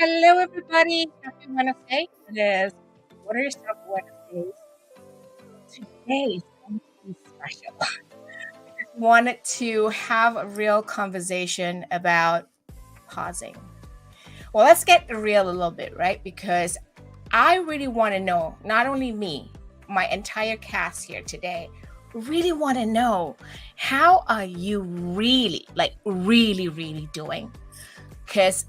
Hello, everybody. Happy Wednesday. It is What Are Yourself Wednesdays. Today is going to be special. I wanted to have a real conversation about pausing. Well, let's get real a little bit, right? Because I really want to know, not only me, my entire cast here today, really want to know how are you really, really doing? Because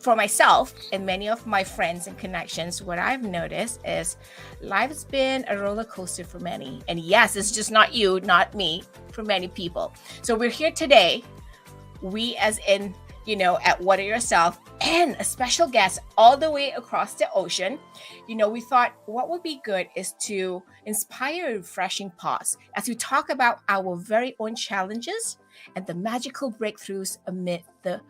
for myself and many of my friends and connections, what I've noticed is life's been a roller coaster for many. And yes, it's just not you, not me, for many people. So we're here today, we as in, at What Are Yourself, and a special guest all the way across the ocean. We thought what would be good is to inspire a refreshing pause as we talk about our very own challenges and the magical breakthroughs amid the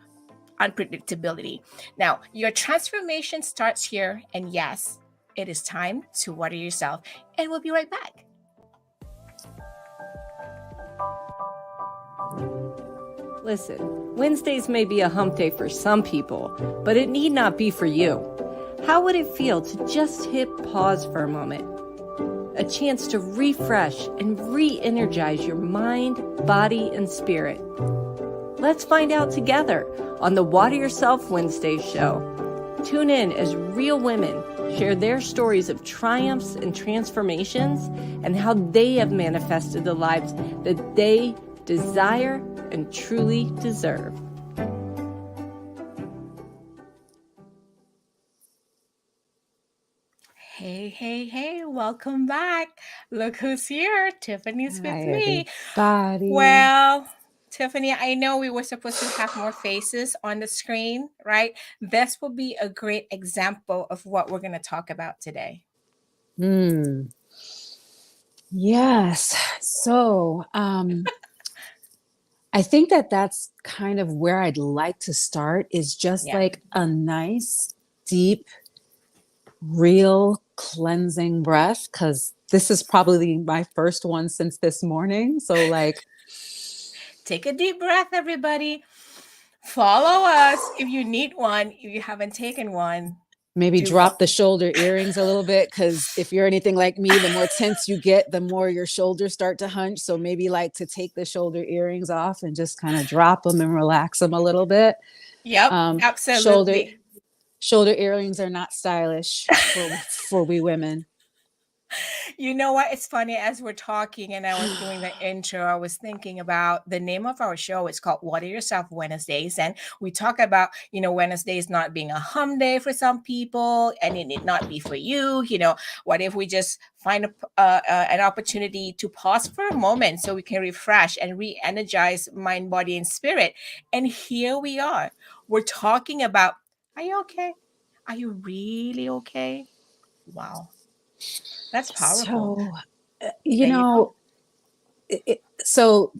unpredictability. Now, your transformation starts here, and yes, it is time to water yourself, and we'll be right back. Listen, Wednesdays may be a hump day for some people, but it need not be for you. How would it feel to just hit pause for a moment? A chance to refresh and re-energize your mind, body, and spirit. Let's find out together on the Water Yourself Wednesday show. Tune in as real women share their stories of triumphs and transformations and how they have manifested the lives that they desire and truly deserve. Hey, welcome back. Look who's here. Tiffany's with Hi, me. everybody. Well, Tiffany, I know we were supposed to have more faces on the screen, right? This will be a great example of what we're going to talk about today. Yes. So, I think that's kind of where I'd like to start is just like a nice, deep, real cleansing breath, because this is probably my first one since this morning. So take a deep breath, everybody. Follow us if you need one, if you haven't taken one. Maybe drop the shoulder earrings a little bit, because if you're anything like me, the more tense you get, the more your shoulders start to hunch. So maybe to take the shoulder earrings off and just kind of drop them and relax them a little bit. Yep, absolutely. Shoulder earrings are not stylish for we women. You know what? It's funny, as we're talking and I was doing the intro, I was thinking about the name of our show. It's called Water Yourself Wednesdays. And we talk about, Wednesdays not being a hum day for some people, and it need not be for you. What if we just find an opportunity to pause for a moment so we can refresh and re-energize mind, body, and spirit? And here we are. We're talking about, are you okay? Are you really okay? Wow. That's powerful. So,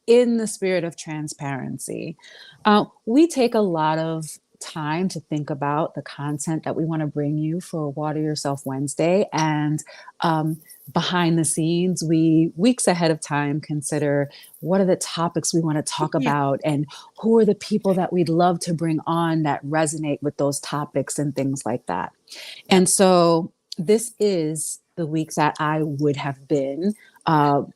in the spirit of transparency, we take a lot of time to think about the content that we want to bring you for Water Yourself Wednesday. And behind the scenes, we weeks ahead of time consider what are the topics we want to talk about and who are the people that we'd love to bring on that resonate with those topics and things like that. And so this is the weeks that I would have been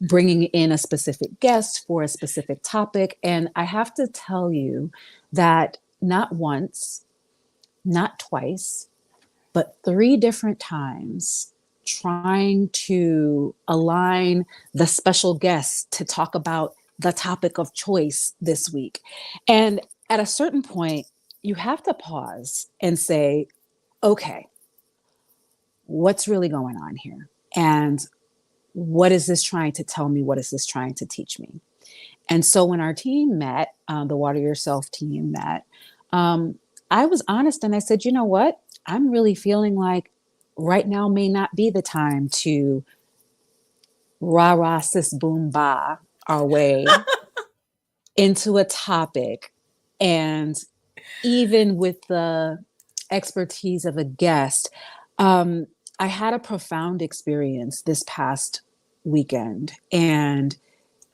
bringing in a specific guest for a specific topic. And I have to tell you that not once, not twice, but 3 different times, trying to align the special guest to talk about the topic of choice this week. And at a certain point, you have to pause and say, okay, what's really going on here? And what is this trying to tell me? What is this trying to teach me? And so when our team met, the Water Yourself team met, I was honest and I said, you know what? I'm really feeling like right now may not be the time to rah-rah sis boom ba our way into a topic. And even with the expertise of a guest, I had a profound experience this past weekend, and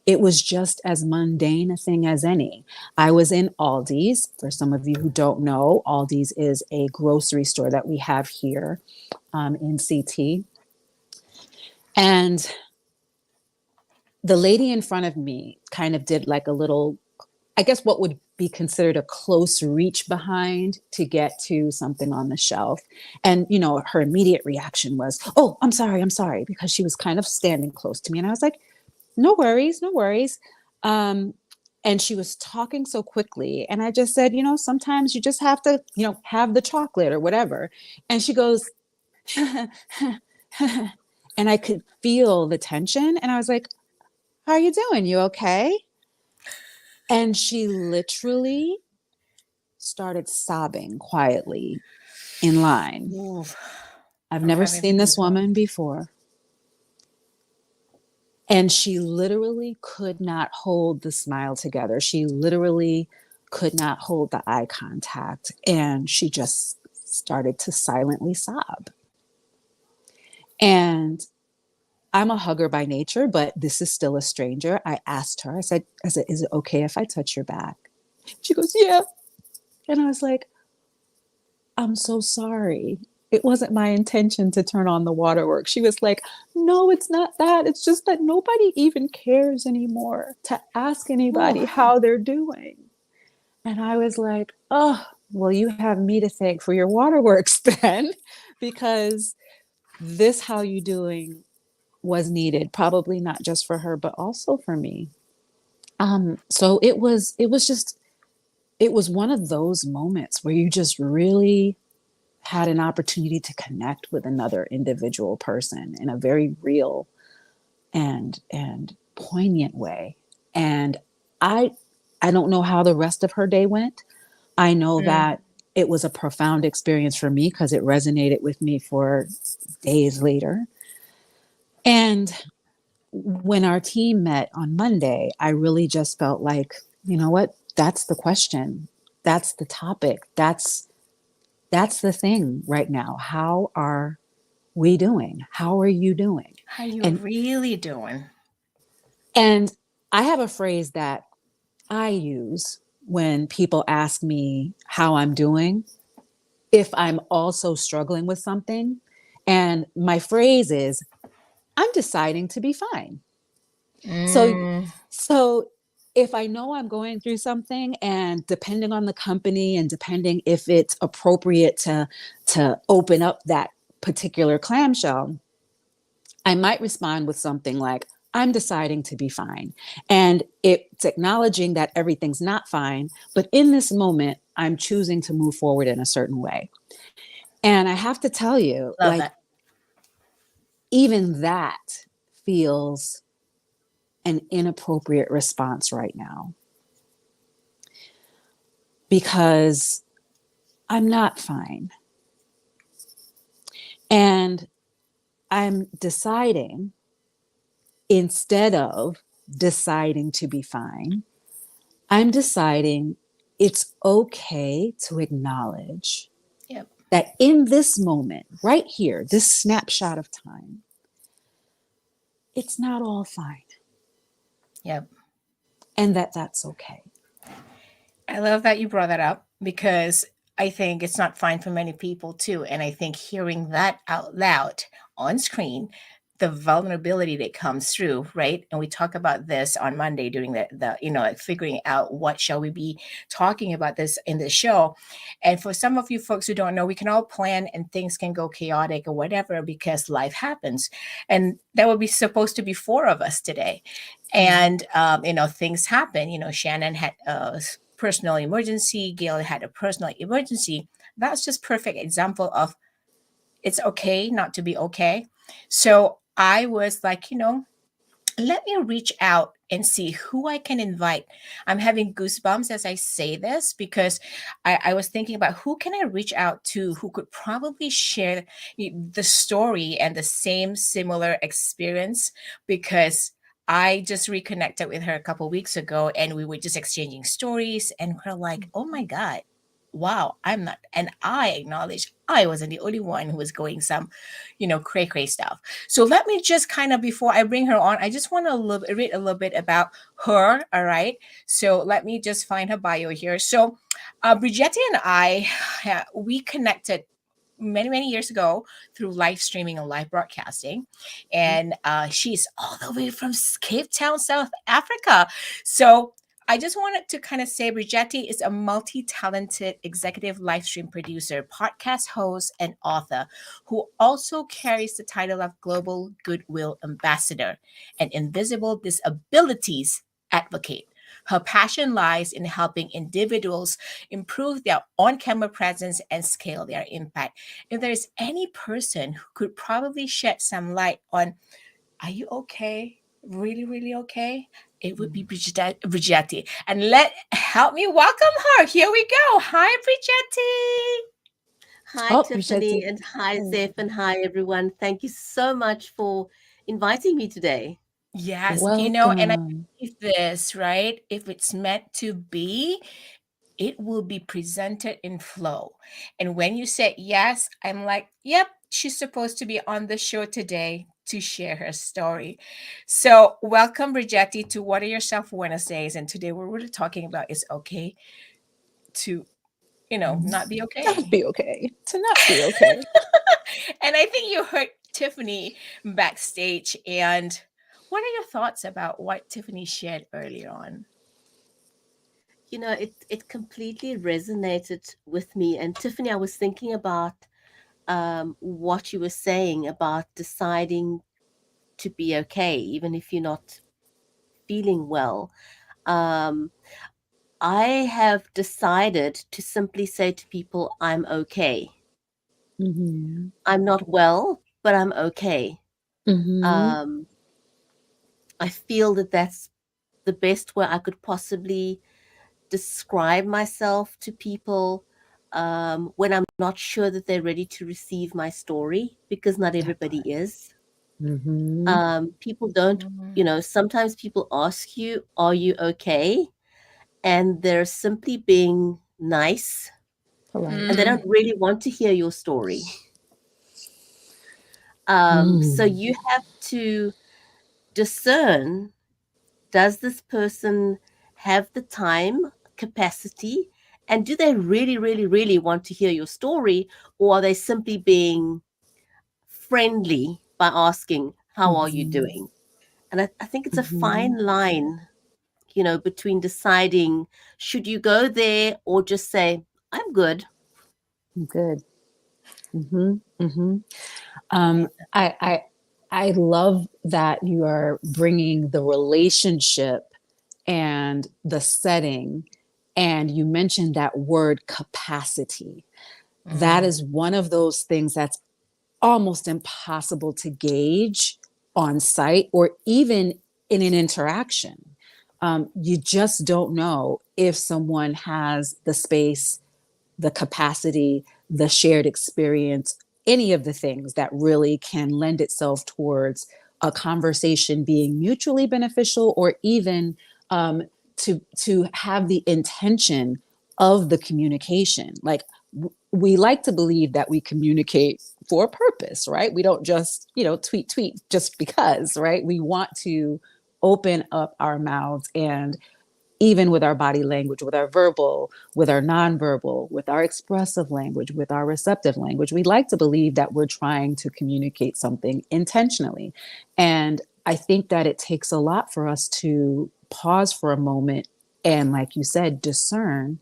it was just as mundane a thing as any. I was in Aldi's. For some of you who don't know, Aldi's is a grocery store that we have here in CT. And the lady in front of me kind of did like a little, I guess what would be considered a close reach behind to get to something on the shelf. And, you know, her immediate reaction was, oh, I'm sorry, because she was kind of standing close to me. And I was like, no worries, no worries. And she was talking so quickly. And I just said, you know, sometimes you just have to, you know, have the chocolate or whatever. And she goes, and I could feel the tension. And I was like, how are you doing? You okay? And she literally started sobbing quietly in line. Ooh, I've I'm never having seen this goosebumps. woman before. And she literally could not hold the smile together. She literally could not hold the eye contact. And she just started to silently sob. And I'm a hugger by nature, but this is still a stranger. I asked her, I said, is it okay if I touch your back? She goes, yeah. And I was like, I'm so sorry. It wasn't my intention to turn on the waterworks. She was like, no, it's not that. It's just that nobody even cares anymore to ask Ooh, anybody how they're doing. And I was like, oh, well, you have me to thank for your waterworks then, because this how you doing was needed, probably not just for her, but also for me. So it was one of those moments where you just really had an opportunity to connect with another individual person in a very real and poignant way. And I I don't know how the rest of her day went. I know mm, that it was a profound experience for me because it resonated with me for days later. And when our team met on Monday, I really just felt like, you know what? That's the question. That's the topic. That's the thing right now. How are we doing? How are you doing? how you And really doing? and I have a phrase that I use when people ask me how I'm doing, if I'm also struggling with something. And my phrase is, I'm deciding to be fine. So Mm, so if I know I'm going through something, and depending on the company and depending if it's appropriate to open up that particular clamshell, I might respond with something like, I'm deciding to be fine. And it's acknowledging that everything's not fine, but in this moment, I'm choosing to move forward in a certain way. And I have to tell you, love like, that. even that feels an inappropriate response right now because I'm not fine. And I'm deciding, instead of deciding to be fine, I'm deciding it's okay to acknowledge Yep, that in this moment, right here, this snapshot of time, it's not all fine, yep. and that's okay. I love that you brought that up because I think it's not fine for many people too. And I think hearing that out loud on screen, the vulnerability that comes through, right? And we talk about this on Monday during the like figuring out what shall we be talking about this in the show. And for some of you folks who don't know, we can all plan and things can go chaotic or whatever because life happens. And that would be supposed to be four of us today. Mhm. And things happen. Shannon had a personal emergency. Gail had a personal emergency. That's just perfect example of it's okay not to be okay. So I was like, let me reach out and see who I can invite. I'm having goosebumps as I say this because I was thinking about who can I reach out to who could probably share the story and the same similar experience because I just reconnected with her a couple weeks ago and we were just exchanging stories and we're like, oh my God, wow, I'm not, and I acknowledge I wasn't the only one who was going some, cray cray stuff. So let me just kind of, before I bring her on, I just want to read a little bit about her. All right. So let me just find her bio here. So, Brigitte and I, we connected many many years ago through live streaming and live broadcasting, and she's all the way from Cape Town, South Africa. So I just wanted to kind of say Brigitte is a multi-talented executive live stream producer, podcast host, and author who also carries the title of Global Goodwill Ambassador and Invisible Disabilities Advocate. Her passion lies in helping individuals improve their on camera presence and scale their impact. If there's any person who could probably shed some light on, are you okay? Really, really okay? It would be Brigitte. And help me welcome her. Here we go. Hi, Brigitte. Hi, Oh, Tiffany, Rasheti. and hi, Zef, and hi, everyone. Thank you so much for inviting me today. Yes, and I Welcome. believe this, right? If it's meant to be, it will be presented in flow. And when you said yes, I'm like, yep, she's supposed to be on the show today to share her story. So, welcome, Brigetti, to What Are Yourself Wednesdays. And today, we're really talking about it's okay to, not be Not okay. be okay. To not be okay. And I think you heard Tiffany backstage. And what are your thoughts about what Tiffany shared earlier on? It completely resonated with me. And Tiffany, I was thinking about what you were saying about deciding to be okay, even if you're not feeling well. Um, I have decided to simply say to people, I'm okay. Mm-hmm. I'm not well, but I'm okay. Mm-hmm. Um, I feel that that's the best way I could possibly describe myself to people when I'm not sure that they're ready to receive my story, because not That everybody part. is. Mm-hmm. People don't, sometimes people ask you, are you okay? And they're simply being nice Polite. and they don't Mm, really want to hear your story. So Mm. you have to discern, does this person have the time, capacity, and do they really, really, really want to hear your story, or are they simply being friendly by asking, how are you Mm-hmm. doing? And I think it's a Mm-hmm. fine line, between deciding, should you go there or just say, I'm good. Good. Mm-hmm. Mm-hmm. love that. I, I love that you are bringing the relationship and the setting, and you mentioned that word capacity. That Mm, is one of those things that's almost impossible to gauge on site or even in an interaction. You just don't know if someone has the space, the capacity, the shared experience, any of the things that really can lend itself towards a conversation being mutually beneficial, or even to have the intention of the communication. Like, we like to believe that we communicate for a purpose, right? We don't just, tweet just because, right? We want to open up our mouths, and even with our body language, with our verbal, with our nonverbal, with our expressive language, with our receptive language, we like to believe that we're trying to communicate something intentionally. And I think that it takes a lot for us to pause for a moment and, like you said, discern,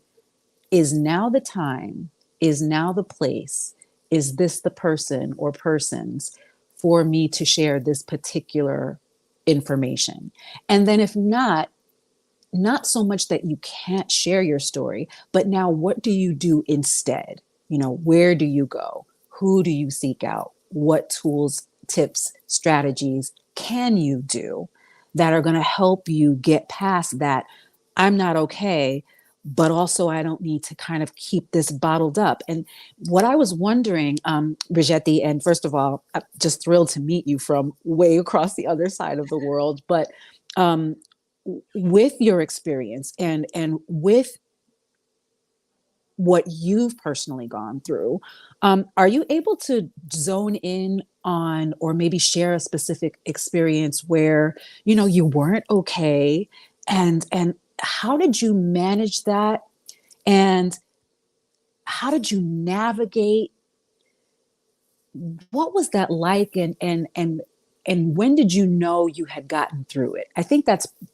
is now the time, is now the place, is this the person or persons for me to share this particular information? And then if not, not so much that you can't share your story, but now what do you do instead? Where do you go? Who do you seek out? What tools, tips, strategies can you do that are going to help you get past that? I'm not okay, but also I don't need to kind of keep this bottled up. And what I was wondering, Brigetti, and first of all, I'm just thrilled to meet you from way across the other side of the world, but um, with your experience and with what you've personally gone through. Are you able to zone in on, or maybe share a specific experience where, you weren't okay, and how did you manage that? And how did you navigate? What was that like? And when did you know you had gotten through it? I think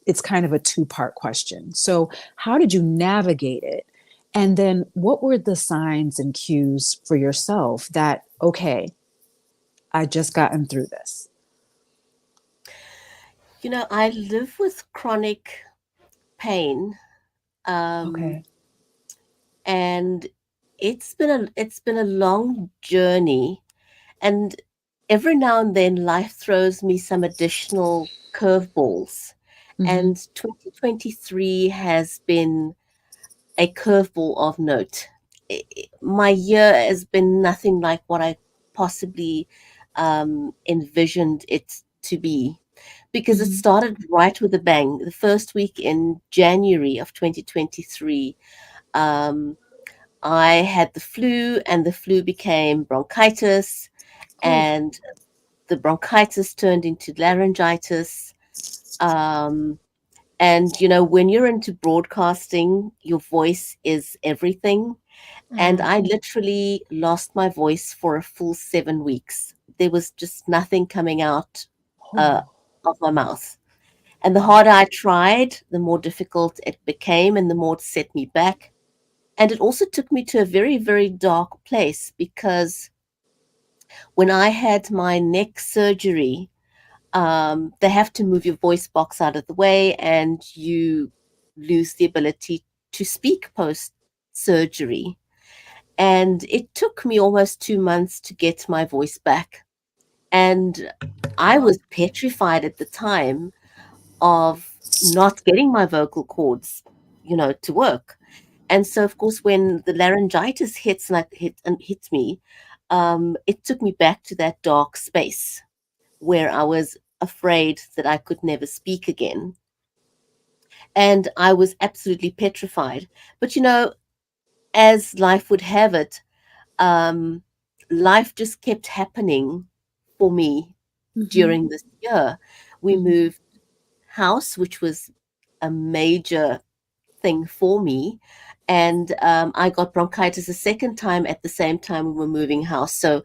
it's kind of a two-part question. So how did you navigate it? And then what were the signs and cues for yourself that, okay, I just gotten through this? I live with chronic pain, um, Okay. and it's been a long journey, and every now and then life throws me some additional curveballs, Mm-hmm. and 2023 has been a curveball of note. My year has been nothing like what I possibly envisioned it to be, because it Mm-hmm. started right with a bang. The first week in January of 2023, um, I had the flu, and the flu became bronchitis, Ooh. and the bronchitis turned into laryngitis. Um, and when you're into broadcasting, your voice is everything. And Mm. I literally lost my voice for a full 7 weeks. There was just nothing coming out uh, Oh. of my mouth. And the Wow. harder I tried, the more difficult it became, and the more it set me back. And it also took me to a very, very dark place, because when I had my neck surgery, they have to move your voice box out of the way, and you lose the ability to speak post surgery. And it took me almost 2 months to get my voice back. And I Wow. was petrified at the time of not getting my vocal cords, to work. And so, of course, when the laryngitis hits me, it took me back to that dark space where I was afraid that I could never speak again. And I was absolutely petrified. But, as life would have it, um, life just kept happening for me Mm-hmm. during this year. We Mm-hmm. moved house, which was a major thing for me. And I got bronchitis a second time at the same time we were moving house. So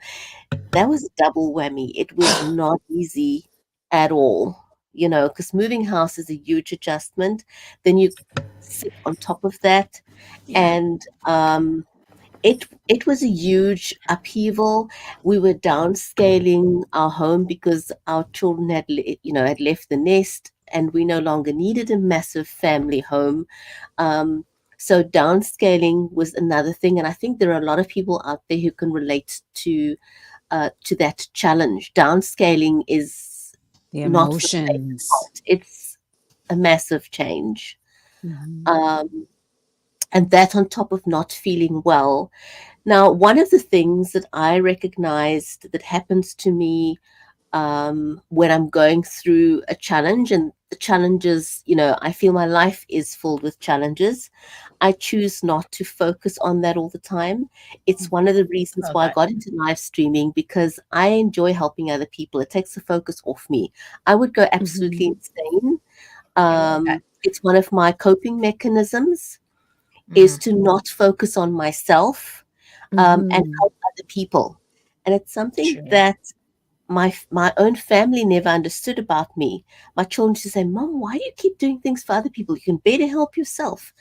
that was a double whammy. It was not easy at all, because moving house is a huge adjustment. Then you sit on top of that, Yeah. and it was a huge upheaval. We were downscaling our home because our children had left the nest, and we no longer needed a massive family home. Um, so downscaling was another thing, and I think there are a lot of people out there who can relate to that challenge. Downscaling is The not for the faint of emotions. heart. It's a massive change. Mm-hmm. Um, and that on top of not feeling well. Now, one of the things that I recognized that happens to me when I'm going through a challenge, and the challenges, I feel my life is filled with challenges. I choose not to focus on that all the time. It's one of the reasons Love why I that. got into live streaming, because I enjoy helping other people. It takes the focus off me. I would go absolutely Mm-hmm. insane. I love that. It's one of my coping mechanisms, is Mm. to not focus on myself, and Mm-hmm. help other people. And it's something True. that my own family never understood about me. My children used to say, "Mom, why do you keep doing things for other people? You can better help yourself."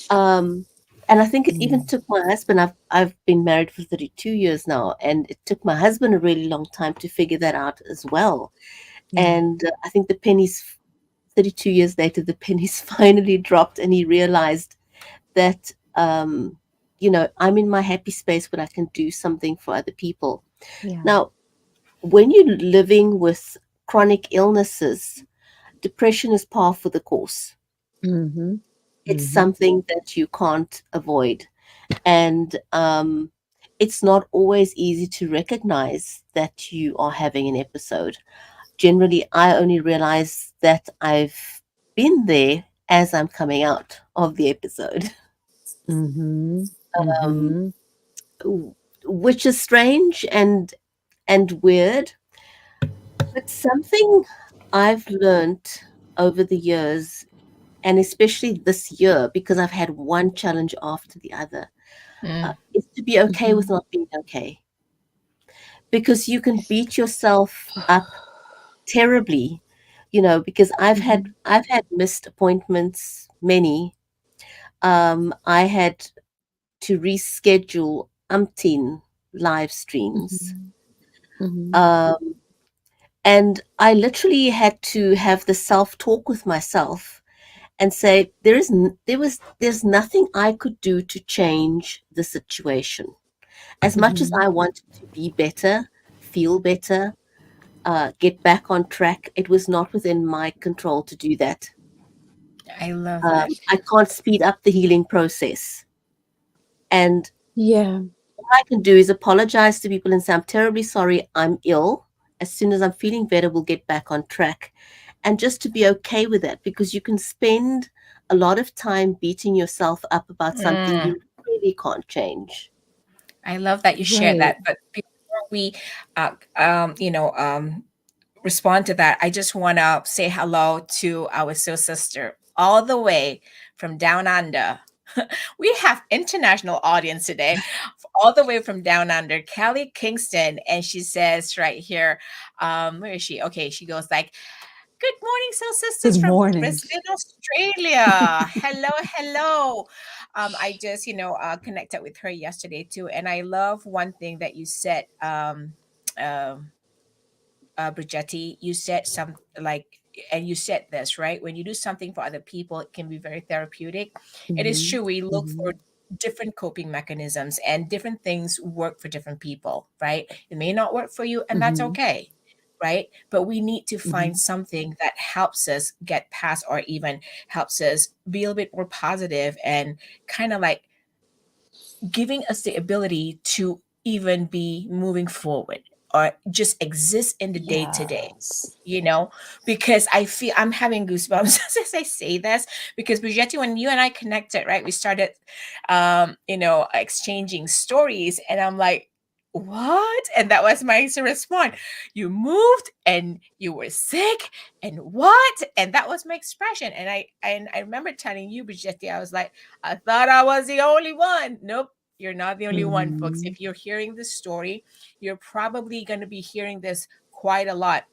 Um, and I think it even Mm. took my husband. I've been married for 32 years now, and it took my husband a really long time to figure that out as well. Yeah. And I think the pennies, 32 years later, the pennies finally dropped, and he realized that I'm in my happy space when I can do something for other people. Yeah. Now, when you're living with chronic illnesses, depression is par for the course. Mm-hmm. It's Mm-hmm. something that you can't avoid. And it's not always easy to recognize that you are having an episode. Generally, I only realize that I've been there as I'm coming out of the episode. Mm-hmm. Mm-hmm. which is strange and weird. But something I've learned over the years, and especially this year, because I've had one challenge after the other, Mm. is to be okay with Mm-hmm. not being okay. Because you can beat yourself up terribly, because Mm-hmm. I've had missed appointments, many. I had to reschedule umpteen live streams. Mm-hmm. Mm-hmm. Um, and I literally had to have the self-talk with myself and say there's nothing I could do to change the situation. As much as Mm-hmm. I wanted to be better, feel better, get back on track, it was not within my control to do that. I love that. I can't speed up the healing process. And Yeah. all I can do is apologize to people and say, I'm terribly sorry, I'm ill. As soon as I'm feeling better, we'll get back on track. And just to be okay with that, because you can spend a lot of time beating yourself up about something Mm. you really can't change. I love that you shared Right. that. But before we, uh, respond to that, I just want to say hello to our soul sister all the way from down under. We have international audience today, all the way from down under, Kelly Kingston, and she says right here, where is she? Okay, she goes like, "Good morning, soul sisters Good from morning. Brisbane, Australia. Hello, hello." I just, connected with her yesterday too, and I love one thing that you said, um, Brigetti. You said some like, and you said this right. When you do something for other people, it can be very therapeutic. It is Mm-hmm. true. We look Mm-hmm. for different coping mechanisms, and different things work for different people, right? It may not work for you, and that's Mm-hmm. okay, right? But we need to Mm-hmm. find something that helps us get past, or even helps us be a little bit more positive, and kind of like giving us the ability to even be moving forward, or just exist in the day to day, Yes. you know because I feel I'm having goosebumps as I say this, because Brigitte, when you and I connected, right, we started exchanging stories, and I'm like, what? And that was my response. You moved and you were sick, and what? And that was my expression. And I remember telling you, Brigitte, I was like, I thought I was the only one. Nope, you're not the only one, folks. Mm-hmm. If you're hearing this story, you're probably going to be hearing this quite a lot.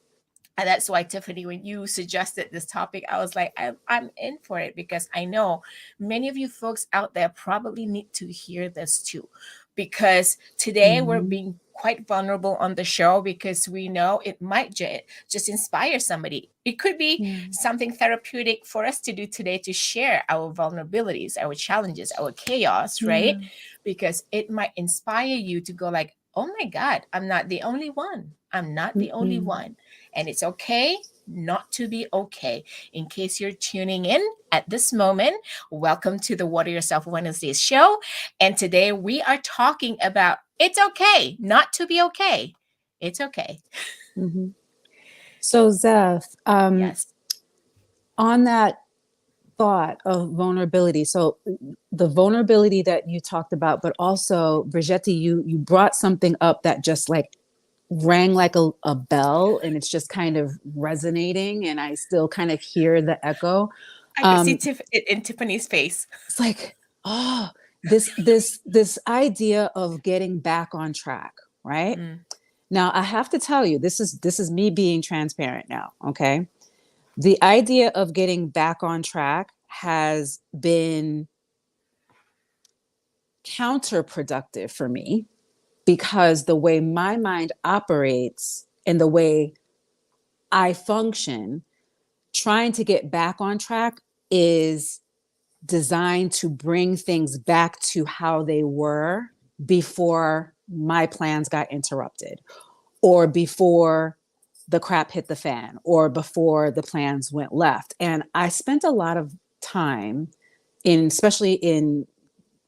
And that's why, Tiffany, when you suggested this topic, I was like, I'm in for it, because I know many of you folks out there probably need to hear this too. Because today we're Mm-hmm. being quite vulnerable on the show, because we know it might just inspire somebody. It could be Yeah. something therapeutic for us to do today, to share our vulnerabilities, our challenges, our chaos, right? Yeah. Because it might inspire you to go like, oh my God, I'm not the only one. I'm not the only Mm-hmm. one. And it's okay not to be okay. In case you're tuning in at this moment, welcome to the Water Yourself Wednesdays show. And today we are talking about it's okay not to be okay. It's okay. Mm-hmm. So, Zeph, Yes. on that thought of vulnerability, so the vulnerability that you talked about, but also, Brigitte, you brought something up that just like rang like a bell, and it's just kind of resonating, and I still kind of hear the echo. I could see Um, it in Tiffany's face. it's like, oh, this idea of getting back on track, right? Mm. Now, I have to tell you, this is me being transparent now, okay? The idea of getting back on track has been counterproductive for me, because the way my mind operates and the way I function, trying to get back on track is designed to bring things back to how they were before my plans got interrupted, or before the crap hit the fan, or before the plans went left. And I spent a lot of time especially in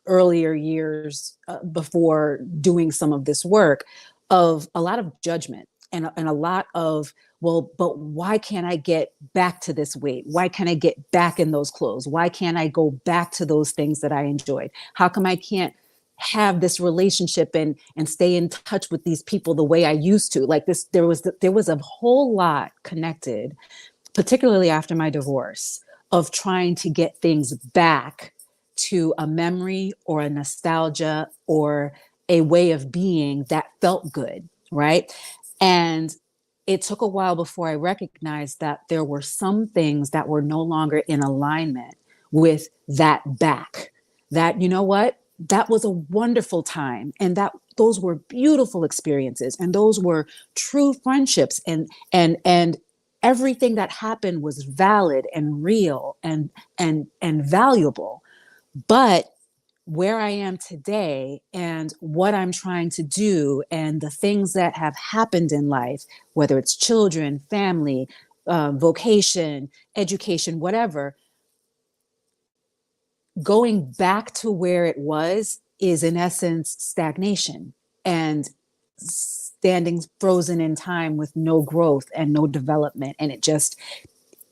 earlier years, before doing some of this work, of a lot of judgment, and a lot of, well, but why can't I get back to this weight? Why can't I get back in those clothes? Why can't I go back to those things that I enjoyed? How come I can't have this relationship and stay in touch with these people the way I used to. Like this, there was a whole lot connected, particularly after my divorce, of trying to get things back to a memory or a nostalgia or a way of being that felt good, right? And it took a while before I recognized that there were some things that were no longer in alignment with that back. That, you know what? That was a wonderful time. And that those were beautiful experiences. And those were true friendships. And everything that happened was valid and real and valuable. But where I am today and what I'm trying to do and the things that have happened in life, whether it's children, family, vocation, education, whatever, going back to where it was is in essence stagnation and standing frozen in time with no growth and no development. And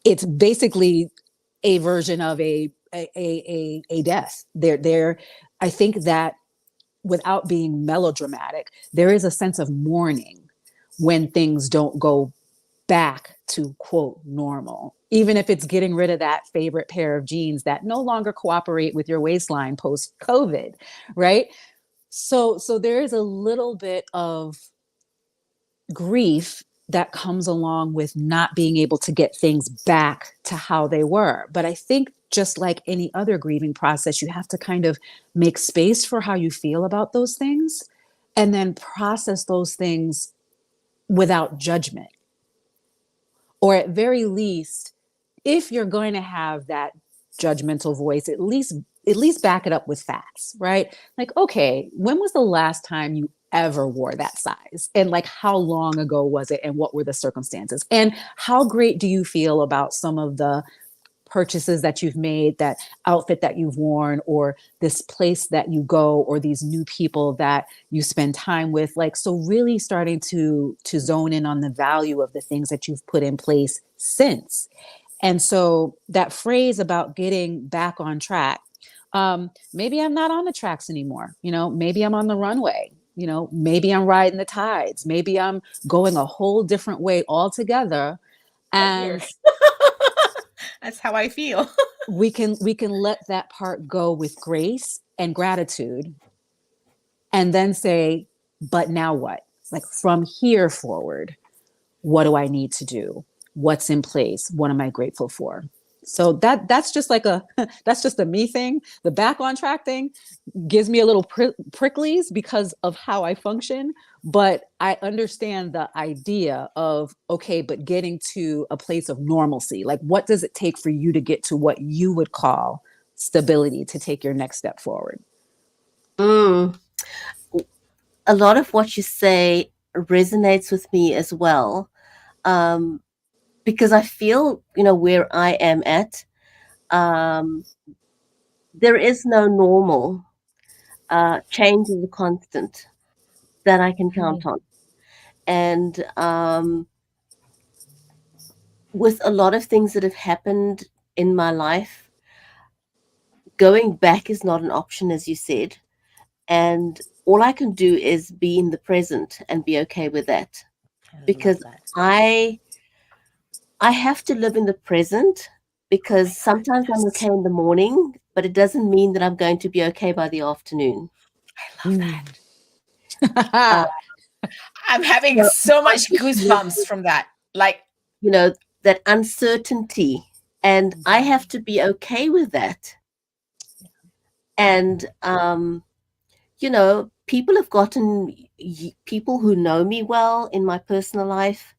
it's basically a version of a death. I think that without being melodramatic, there is a sense of mourning when things don't go back to quote normal, even if it's getting rid of that favorite pair of jeans that no longer cooperate with your waistline post COVID, right? So there is a little bit of grief that comes along with not being able to get things back to how they were. But I think just like any other grieving process, you have to kind of make space for how you feel about those things and then process those things without judgment. Or at very least, if you're going to have that judgmental voice, at least back it up with facts, right? Like, okay, when was the last time you ever wore that size? And like, how long ago was it? And what were the circumstances? And how great do you feel about some of the purchases that you've made, that outfit that you've worn, or this place that you go, or these new people that you spend time with? Like, so really starting to zone in on the value of the things that you've put in place since. And so that phrase about getting back on track, maybe I'm not on the tracks anymore. Maybe I'm on the runway. Maybe I'm riding the tides. Maybe I'm going a whole different way altogether. And that's how I feel. we can let that part go with grace and gratitude, and then say, but now what? Like, from here forward, what do I need to do? What's in place? What am I grateful for? So that's just like that's just a me thing. The back on track thing gives me a little pricklies because of how I function. But I understand the idea of, okay, but getting to a place of normalcy. Like, what does it take for you to get to what you would call stability to take your next step forward? A lot of what you say resonates with me as well. Because I feel, where I am at, there is no normal. Change is a constant that I can count on. And with a lot of things that have happened in my life, going back is not an option, as you said. And all I can do is be in the present and be okay with that. Because I have to live in the present, because sometimes I'm okay in the morning, but it doesn't mean that I'm going to be okay by the afternoon. I love that. I'm having so much goosebumps from that. Like, that uncertainty, and I have to be okay with that. And, people who know me well in my personal life,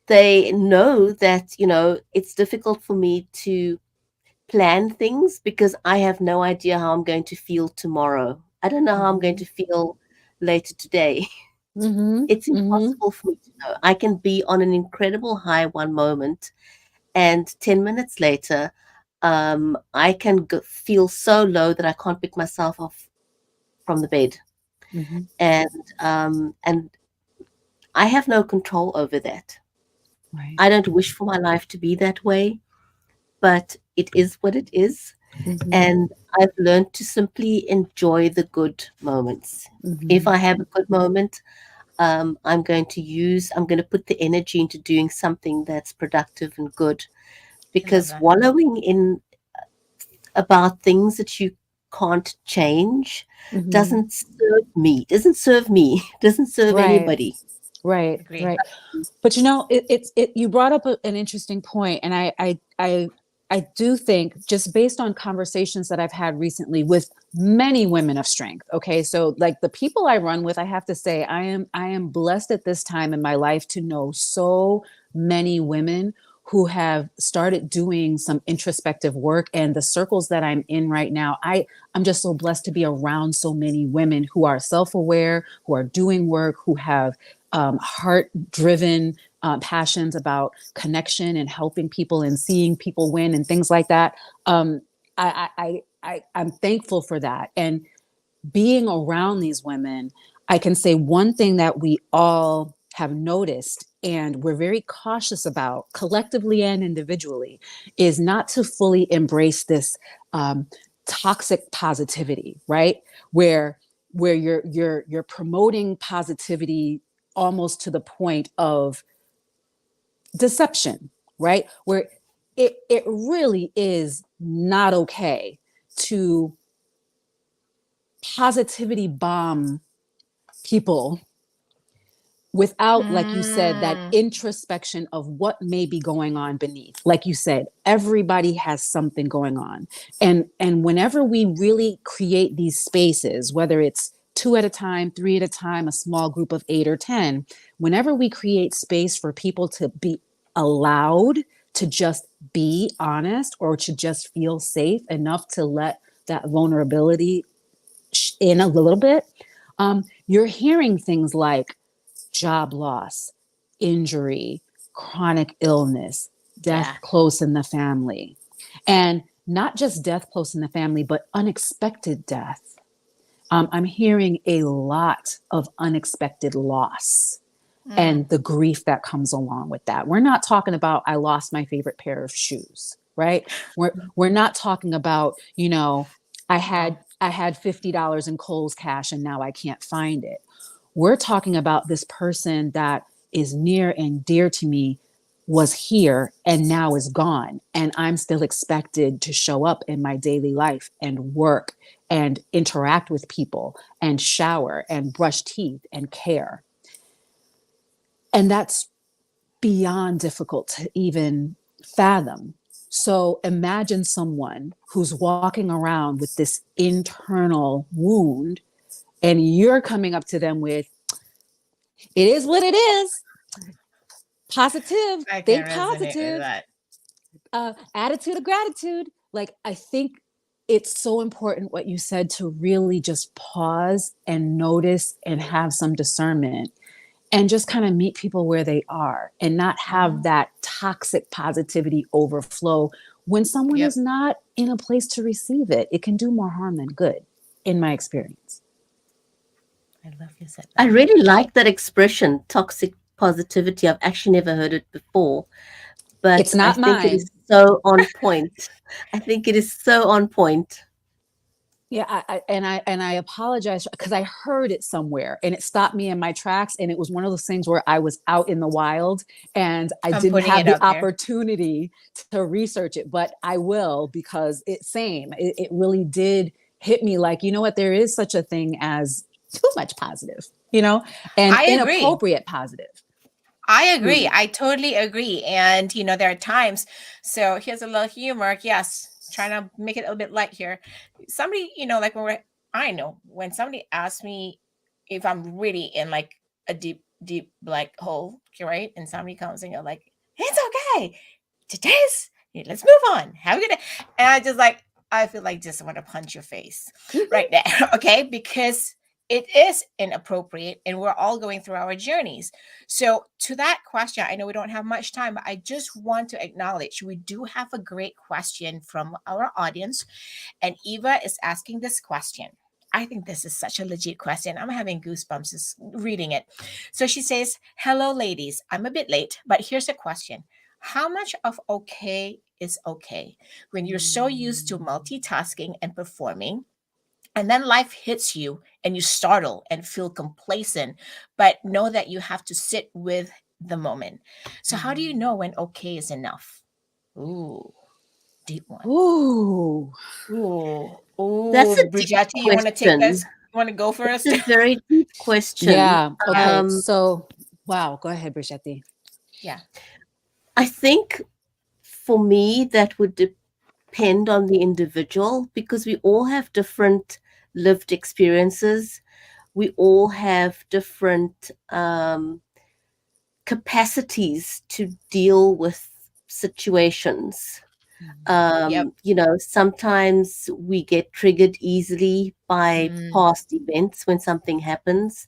they know that, it's difficult for me to plan things because I have no idea how I'm going to feel tomorrow. I don't know how I'm going to feel later today. It's impossible for me to know. I can be on an incredible high one moment, and 10 minutes later, I can feel so low that I can't pick myself off from the bed. And I have no control over that. Right. I don't wish for my life to be that way, but it is what it is. Mhm. And I've learned to simply enjoy the good moments. If Mhm. I have a good moment, I'm going to put the energy into doing something that's productive and good. I love Because that. wallowing in about things that you can't change Mhm. doesn't serve me, doesn't serve Right. anybody. Right. Agree. Right. But you brought up an interesting point, and I do think, just based on conversations that I've had recently with many women of strength. Okay, so like the people I run with, I have to say I am blessed at this time in my life to know so many women who have started doing some introspective work, and the circles that I'm in right now, I'm just so blessed to be around so many women who are self-aware, who are doing work, who have heart driven passions about connection and helping people and seeing people win and things like that. I'm thankful for that. And being around these women, I can say one thing that we all have noticed and we're very cautious about, collectively and individually, is not to fully embrace this toxic positivity, right? Where you're promoting positivity almost to the point of deception, right? Where it really is not okay to positivity bomb people without, like you said, that Mm, introspection of what may be going on beneath. Like you said, everybody has something going on. And whenever we really create these spaces, whether it's 2 at a time, 3 at a time, a small group of 8 or 10, whenever we create space for people to be allowed to just be honest or to just feel safe enough to let that vulnerability in a little bit, you're hearing things like job loss, injury, chronic illness, death yeah. close in the family. And not just death close in the family, but unexpected death. I'm hearing a lot of unexpected loss Mm, and the grief that comes along with that. We're not talking about I lost my favorite pair of shoes, right? We're not talking about, I no. had I had $50 in Kohl's cash and now I can't find it. We're talking about this person that is near and dear to me was here and now is gone. And I'm still expected to show up in my daily life and work and interact with people and shower and brush teeth and care. And that's beyond difficult to even fathom. So imagine someone who's walking around with this internal wound, and you're coming up to them with, it is what it is, positive, I can think resonate with positive, that. attitude of gratitude. Like, I think it's so important what you said, to really just pause and notice and have some discernment and just kind of meet people where they are and not have Mhm. that toxic positivity overflow when someone Yep. is not in a place to receive it. It can do more harm than good, in my experience. I love you said I that. really like that expression, toxic positivity. I've actually never heard it before, but It's I not think it mine. is so on point. I think it is so on point. Yeah, I apologize because I heard it somewhere and it stopped me in my tracks. And it was one of those things where I was out in the wild and I I'm didn't putting have it the out there. opportunity to research it, but I will, because it's same. It really did hit me like, you know what, there is such a thing as too much positive, and I agree. inappropriate positive. I agree. Mm. I totally agree. And, there are times. So here's a little humor. Yes, trying to make it a little bit light here. Somebody, like I know when somebody asks me if I'm really in like a deep, deep black hole, okay, right? And somebody comes and you're like, it's okay. Let's move on. Have a good day. And I feel like just want to punch your face right there. Okay. Because it is inappropriate and we're all going through our journeys. So, to that question, I know we don't have much time, but I just want to acknowledge we do have a great question from our audience. And Eva is asking this question. I think this is such a legit question. I'm having goosebumps just reading it. So she says, hello, ladies. I'm a bit late, but here's a question. how much of okay is okay when you're so used to multitasking and performing, and then life hits you and you startle and feel complacent, but know that you have to sit with the moment. So, how do you know when okay is enough? Ooh, deep one. Ooh. Ooh, That's ooh, a deep Bridgetti, you want to take this? question. You want to go It's first? a very deep question. Yeah. Okay. Yeah, So, wow. Go ahead, Brichetti. yeah. I think for me, that would depend on the individual because we all have different lived experiences. We all have different capacities to deal with situations. Yep. Sometimes we get triggered easily by Mm, past events when something happens.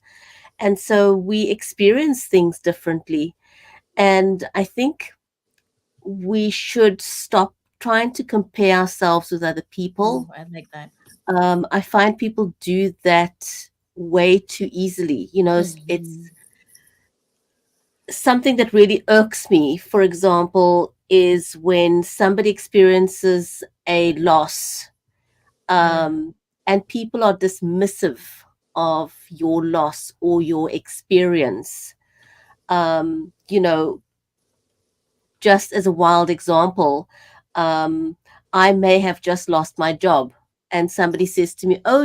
And so we experience things differently. And I think we should stop trying to compare ourselves with other ooh, people. I like that. I find people do that way too easily. It's Mhm. something that really irks me, for example, is when somebody experiences a loss, Mm, and people are dismissive of your loss or your experience. Um, you know, just as a wild example, um, I may have just lost my job, and somebody says to me, "Oh,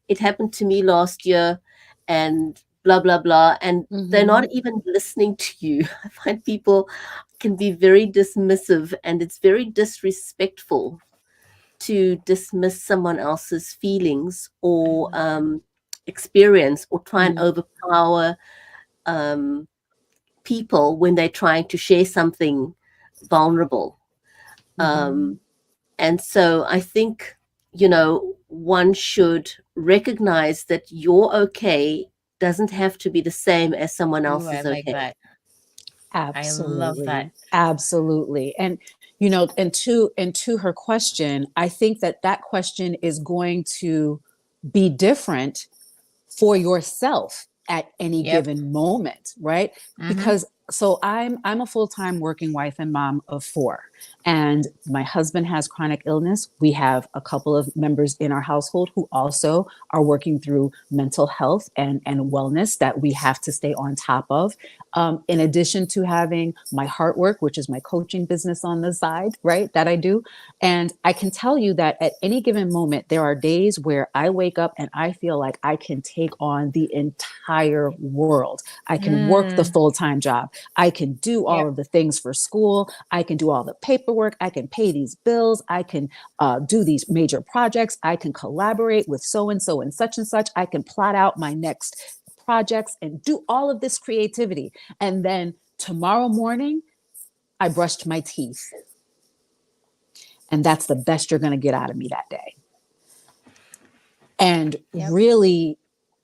it happened to me last year," and blah, blah, blah. And they're Mhm. not even listening to you. I find people can be very dismissive, and it's very disrespectful to dismiss someone else's feelings I or love that. experience or try and Mhm. overpower um, people when they're trying to share something vulnerable. Mhm. Um, and so I think, one should recognize that your okay doesn't have to be the same as someone Ooh, I else's like okay. that. I love that. Absolutely. Absolutely. And and to her question, I think that that question is going to be different for yourself at any Yep. given moment, right? Mm-hmm. Because so I'm a full-time working wife and mom of four, and my husband has chronic illness. We have a couple of members in our household who also are working through mental health and wellness that we have to stay on top of. In addition to having my heart work, which is my coaching business on the side, right, that I do. And I can tell you that at any given moment, there are days where I wake up and I feel like I can take on the entire world. I can work the Mm, full time job. I can do all yep. of the things for school. I can do all the paperwork. I can pay these bills. I can do these major projects. I can collaborate with so and so and such. I can plot out my next projects and do all of this creativity. And then tomorrow morning, I brushed my teeth. And that's the best you're going to get out of me that day. And Yep. really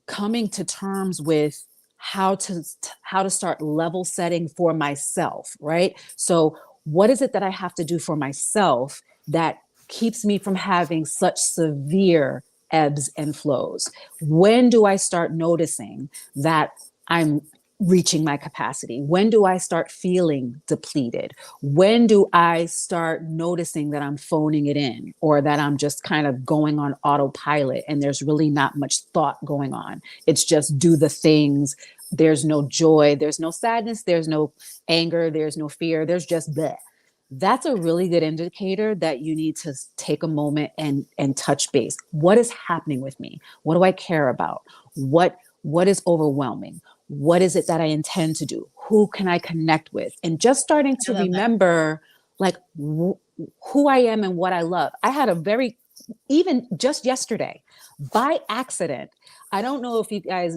coming to terms with how to start level setting for myself, right? So what is it that I have to do for myself that keeps me from having such severe ebbs and flows? When do I start noticing that I'm reaching my capacity? When do I start feeling depleted? When do I start noticing that I'm phoning it in or that I'm just kind of going on autopilot and there's really not much thought going on? It's just do the things. There's no joy, there's no sadness, there's no anger, there's no fear, there's just bleh. That's a really good indicator that you need to take a moment and touch base. What is happening with me? What do I care about? What is overwhelming? What is it that I intend to do? Who can I connect with? And just starting I to love that. remember like who I am and what I love. I had a very, even just yesterday, by accident, I don't know if you guys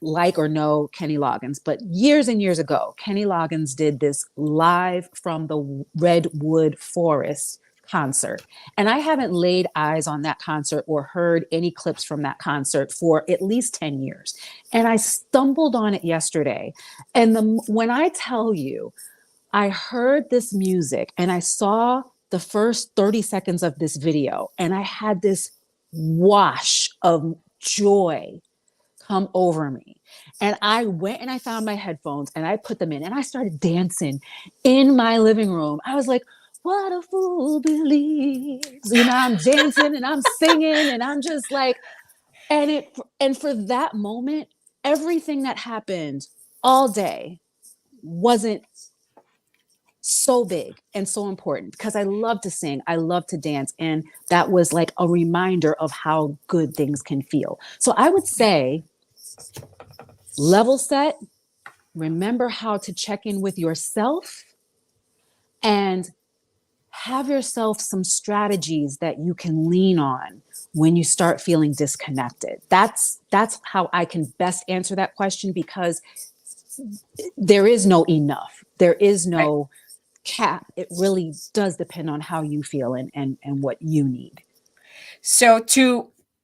like or know Kenny Loggins, but years and years ago, Kenny Loggins did this live from the Redwood Forest concert. And I haven't laid eyes on that concert or heard any clips from that concert for at least 10 years. And I stumbled on it yesterday. And when I tell you, I heard this music and I saw the first 30 seconds of this video, and I had this wash of joy come over me. And I went and I found my headphones and I put them in and I started dancing in my living room. I was like, what a fool believes. I'm dancing and I'm singing and I'm just like, and for that moment, everything that happened all day wasn't so big and so important because I love to sing, I love to dance, and that was like a reminder of how good things can feel. So I would say level set, remember how to check in with yourself, and have yourself some strategies that you can lean on when you start feeling disconnected. That's how I can best answer that question, because there is no enough. There is Right. no cap. It really does depend on how you feel and what you need. So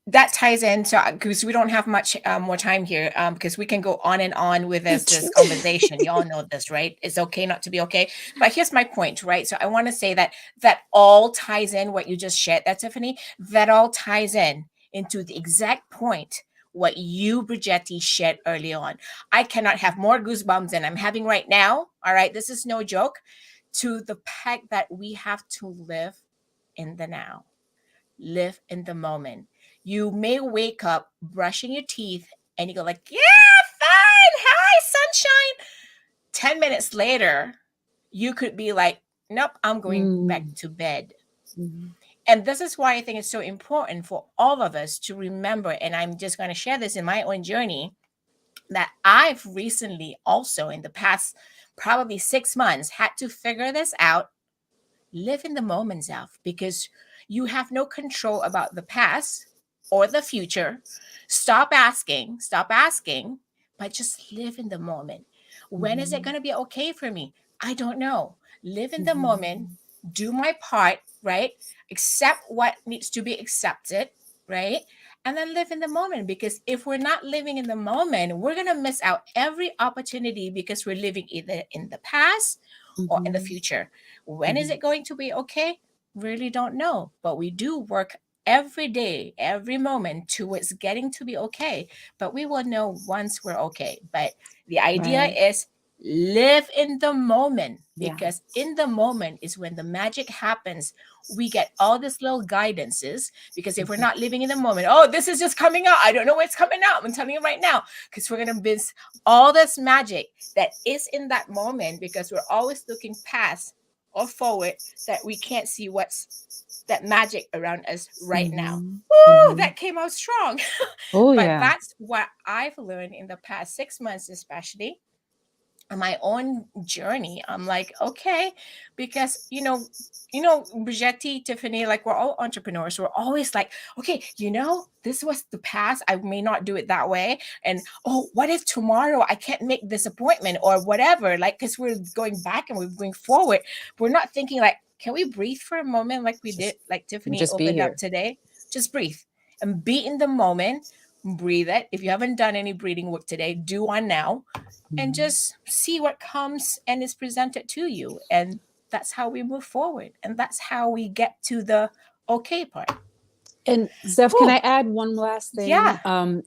that ties in, so because we don't have much more time here, because we can go on and on with this conversation. You all know this, right? It's okay not to be okay. But here's my point, right? So I want to say that all ties in what you just shared, that Tiffany, that all ties in into the exact point what you, Brigetti, shared early on. I cannot have more goosebumps than I'm having right now. All right, this is no joke. To the fact that we have to live in the now. Live in the moment. You may wake up brushing your teeth and you go like, yeah, fine. Hi, sunshine. 10 minutes later, you could be like, nope, I'm going back to bed. Mm-hmm. And this is why I think it's so important for all of us to remember, and I'm just going to share this in my own journey, that I've recently also in the past probably 6 months had to figure this out. Live in the moment, Zef, because you have no control about the past or the future. Stop asking, but just live in the moment. When is it going to be okay for me? I don't know. Live in the moment, do my part, right? Accept what needs to be accepted, right? And then live in the moment, because if we're not living in the moment, we're going to miss out every opportunity because we're living either in the past or in the future. When is it going to be okay? Really don't know. But we do work every day, every moment towards getting to be okay. But we will know once we're okay. But the idea is live in the moment, because in the moment is when the magic happens. We get all these little guidances, because if we're not living in the moment, oh, this is just coming out, I don't know what's coming out, I'm telling you right now, because we're going to miss all this magic that is in that moment, because we're always looking past or forward, that we can't see what's that magic around us right now. Ooh, that came out strong. Oh, But yeah. that's what I've learned in the past 6 months, especially on my own journey. I'm like, okay, because Brigetti, Tiffany, like, we're all entrepreneurs. We're always like, okay, this was the past. I may not do it that way. And oh, what if tomorrow I can't make this appointment or whatever? Like, because we're going back and we're going forward. We're not thinking like, can we breathe for a moment, like we did, like Tiffany Just be opened here. up today? Just breathe and be in the moment. Breathe it. If you haven't done any breathing work today, do one now, and just see what comes and is presented to you. And that's how we move forward. And that's how we get to the okay part. And Zef, can Ooh, I add one last thing? yeah. And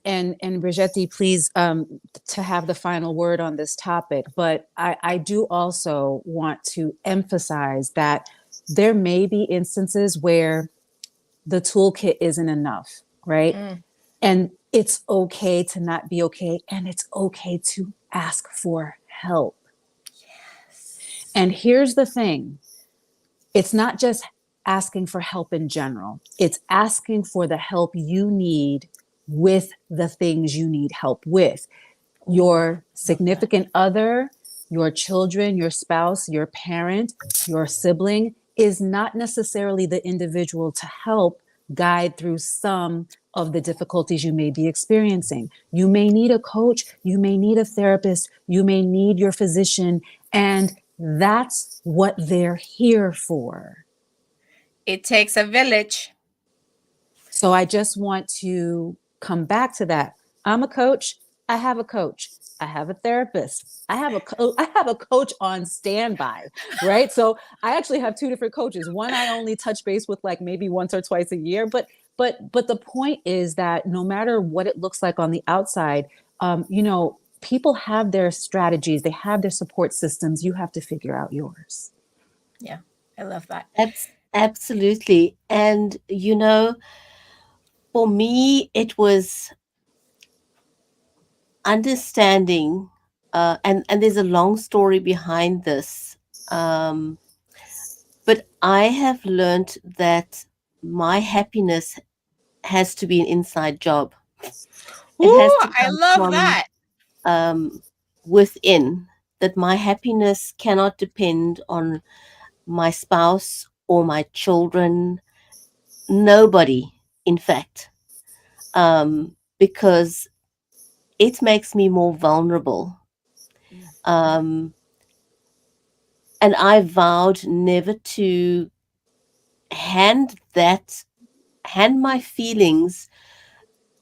Brigetti, please, to have the final word on this topic. But I do also want to emphasize that there may be instances where the toolkit isn't enough, right? And it's okay to not be okay, and it's okay to ask for help. Yes. And here's the thing. It's not just asking for help in general. It's asking for the help you need with the things you need help with. Your significant other, your children, your spouse, your parent, your sibling is not necessarily the individual to help guide through some of the difficulties you may be experiencing. You may need a coach, you may need a therapist, you may need your physician, and that's what they're here for. It takes a village. So I just want to come back to that. I'm a coach. I have a coach. I have a therapist. I have a coach on standby, right? So I actually have two different coaches. One I only touch base with like maybe once or twice a year, but the point is that no matter what it looks like on the outside, People have their strategies, they have their support systems. You have to figure out yours. Yeah, I love that. Absolutely. And, for me, it was understanding, and there's a long story behind this. But I have learned that my happiness has to be an inside job. It Ooh, has to I come love from that. within, that my happiness cannot depend on my spouse or my children, nobody, in fact, because it makes me more vulnerable. And I vowed never to hand my feelings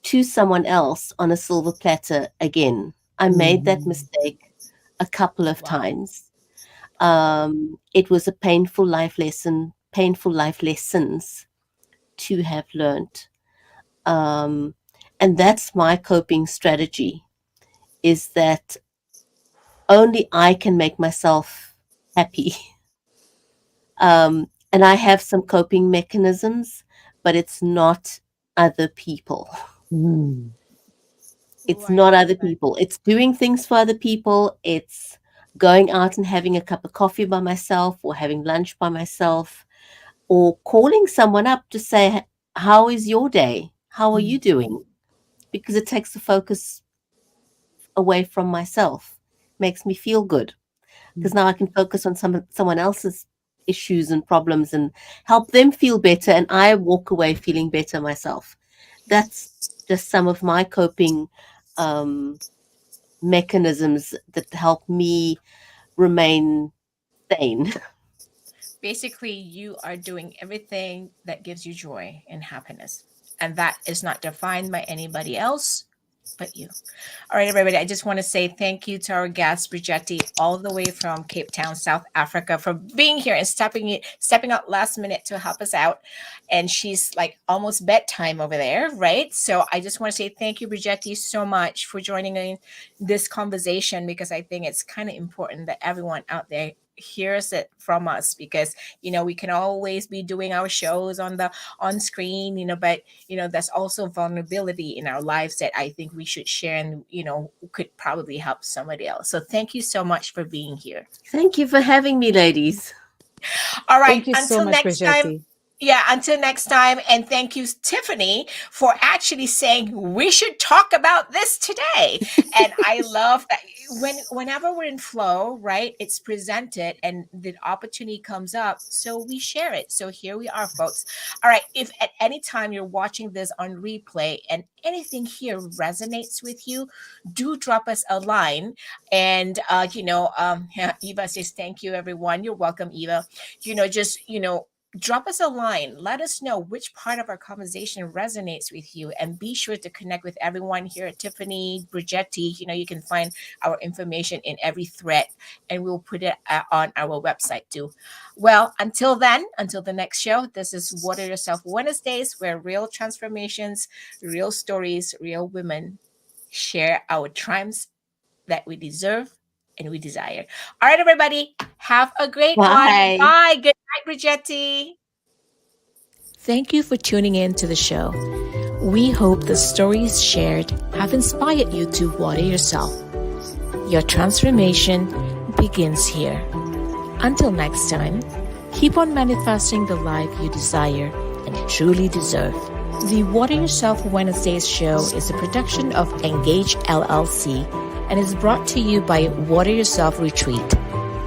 to someone else on a silver platter again. I made that mistake a couple of Wow. times. It was a painful life lessons to have learned. And that's my coping strategy, is that only I can make myself happy. And I have some coping mechanisms, but it's not other people. Mm. It's I not love other that. people. It's doing things for other people. It's going out and having a cup of coffee by myself, or having lunch by myself, or calling someone up to say, how is your day? How are you doing? Because it takes the focus away from myself, makes me feel good. Because now I can focus on someone else's issues and problems and help them feel better, and I walk away feeling better myself. That's just some of my coping mechanisms that help me remain sane. Basically, you are doing everything that gives you joy and happiness. And that is not defined by anybody else but you. All right, everybody. I just want to say thank you to our guest, Brigetti, all the way from Cape Town, South Africa, for being here and stepping out last minute to help us out. And she's like almost bedtime over there, right? So I just want to say thank you, Brigetti, so much for joining in this conversation, because I think it's kind of important that everyone out there hears it from us, because we can always be doing our shows on screen, but that's also vulnerability in our lives that I think we should share, and could probably help somebody else. So thank you so much for being here. Thank you for having me, ladies. All right, Thank you so until much, next time. Brigetti. Yeah, until next time. And thank you, Typhanie, for actually saying we should talk about this today. And I love that whenever we're in flow, right, it's presented and the opportunity comes up. So we share it. So here we are, folks. All right. If at any time you're watching this on replay and anything here resonates with you, do drop us a line. And, Eva says, thank you, everyone. You're welcome, Eva. Drop us a line. Let us know which part of our conversation resonates with you, and be sure to connect with everyone here at Typhanie, Brigetti. You can find our information in every thread, and we'll put it on our website too. Well, until then, until the next show, this is Water Yourself Wednesdays, where real transformations, real stories, real women share our triumphs that we deserve and we desire. All right, everybody, have a great one. Bye. Bye. Good night, Brigetti. Thank you for tuning in to the show. We hope the stories shared have inspired you to water yourself. Your transformation begins here. Until next time, keep on manifesting the life you desire and truly deserve. The Water Yourself Wednesdays show is a production of Engage LLC and is brought to you by Water Yourself Retreat.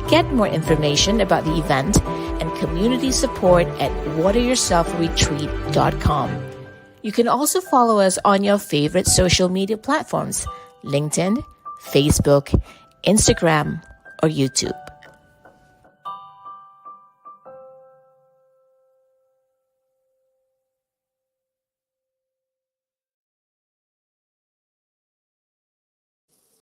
Get more information about the event and community support at wateryourselfretreat.com. You can also follow us on your favorite social media platforms: LinkedIn, Facebook, Instagram, or YouTube.